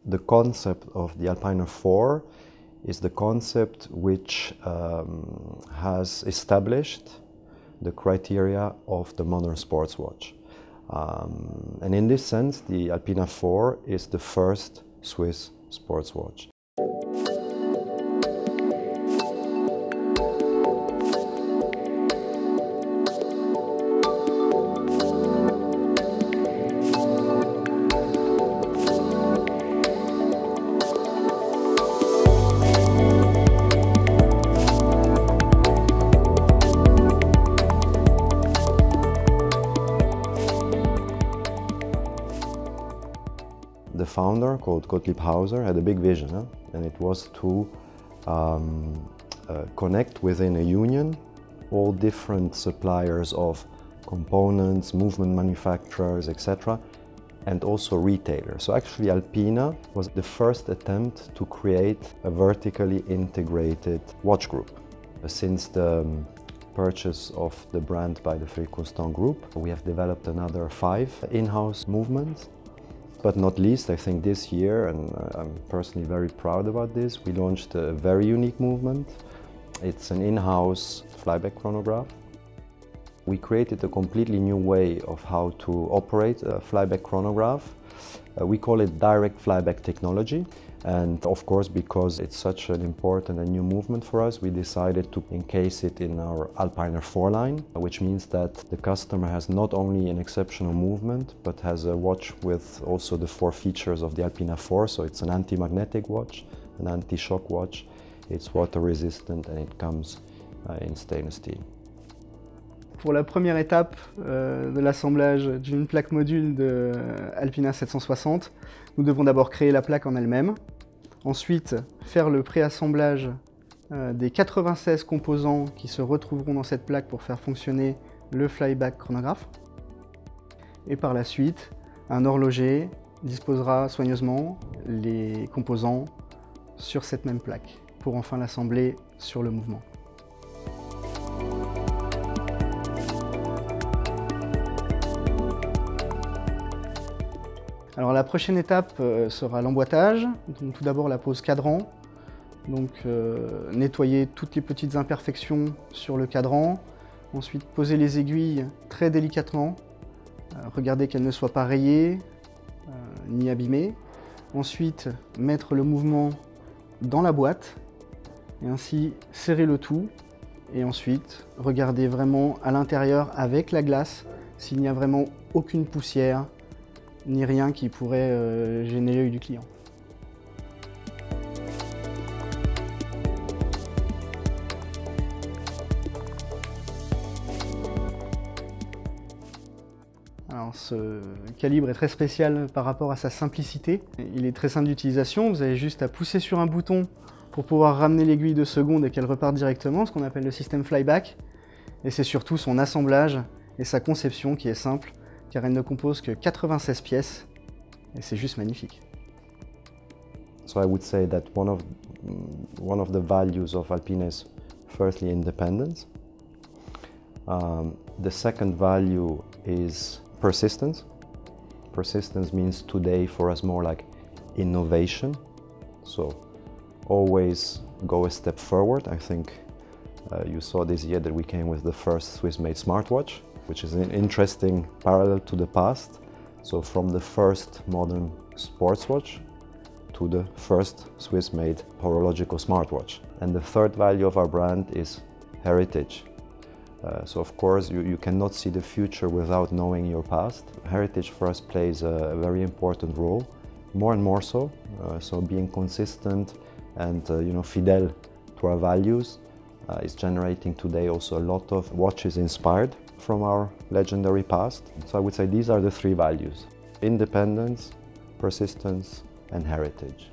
The concept of the Alpina 4 is the concept which has established the criteria of the modern sports watch. And in this sense, the Alpina 4 is the first Swiss sports watch. The founder, called Gottlieb Hauser, had a big vision, and it was to connect within a union all different suppliers of components, movement manufacturers, etc., and also retailers. So actually Alpina was the first attempt to create a vertically integrated watch group. Since the purchase of the brand by the Frédéric Constant Group, we have developed another 5 in-house movements. But not least, I think this year, and I'm personally very proud about this, we launched a very unique movement. It's an in-house flyback chronograph. We created a completely new way of how to operate a flyback chronograph. We call it direct flyback technology. And of course, because it's such an important and new movement for us, we decided to encase it in our Alpina 4 line, which means that the customer has not only an exceptional movement, but has a watch with also the 4 features of the Alpina 4. So it's an anti-magnetic watch, an anti-shock watch, it's water resistant, and it comes in stainless steel. Pour la première étape de l'assemblage d'une plaque module de Alpina 760, nous devons d'abord créer la plaque en elle-même. Ensuite, faire le préassemblage des 96 composants qui se retrouveront dans cette plaque pour faire fonctionner le flyback chronographe. Et par la suite, un horloger disposera soigneusement les composants sur cette même plaque pour enfin l'assembler sur le mouvement. Alors la prochaine étape sera l'emboîtage. Donc tout d'abord la pose cadran. Donc nettoyer toutes les petites imperfections sur le cadran. Ensuite poser les aiguilles très délicatement. Regarder qu'elles ne soient pas rayées ni abîmées. Ensuite mettre le mouvement dans la boîte et ainsi serrer le tout. Et ensuite regarder vraiment à l'intérieur avec la glace s'il n'y a vraiment aucune poussière ni rien qui pourrait gêner l'œil du client. Alors, ce calibre est très spécial par rapport à sa simplicité. Il est très simple d'utilisation, vous avez juste à pousser sur un bouton pour pouvoir ramener l'aiguille de seconde et qu'elle reparte directement, ce qu'on appelle le système flyback. Et c'est surtout son assemblage et sa conception qui est simple, car elle ne compose que 96 pièces, et c'est juste magnifique. So I would say that one of the values of Alpina is firstly independence. The second value is persistence. Persistence means today for us more like innovation. So always go a step forward. I think you saw this year that we came with the first Swiss-made smartwatch, which is an interesting parallel to the past. So from the first modern sports watch to the first Swiss-made horological smartwatch. And the third value of our brand is heritage. So of course you cannot see the future without knowing your past. Heritage for us plays a very important role, more and more so. So being consistent and fidèle to our values is generating today also a lot of watches inspired from our legendary past. So I would say these are the 3 values: independence, persistence, and heritage.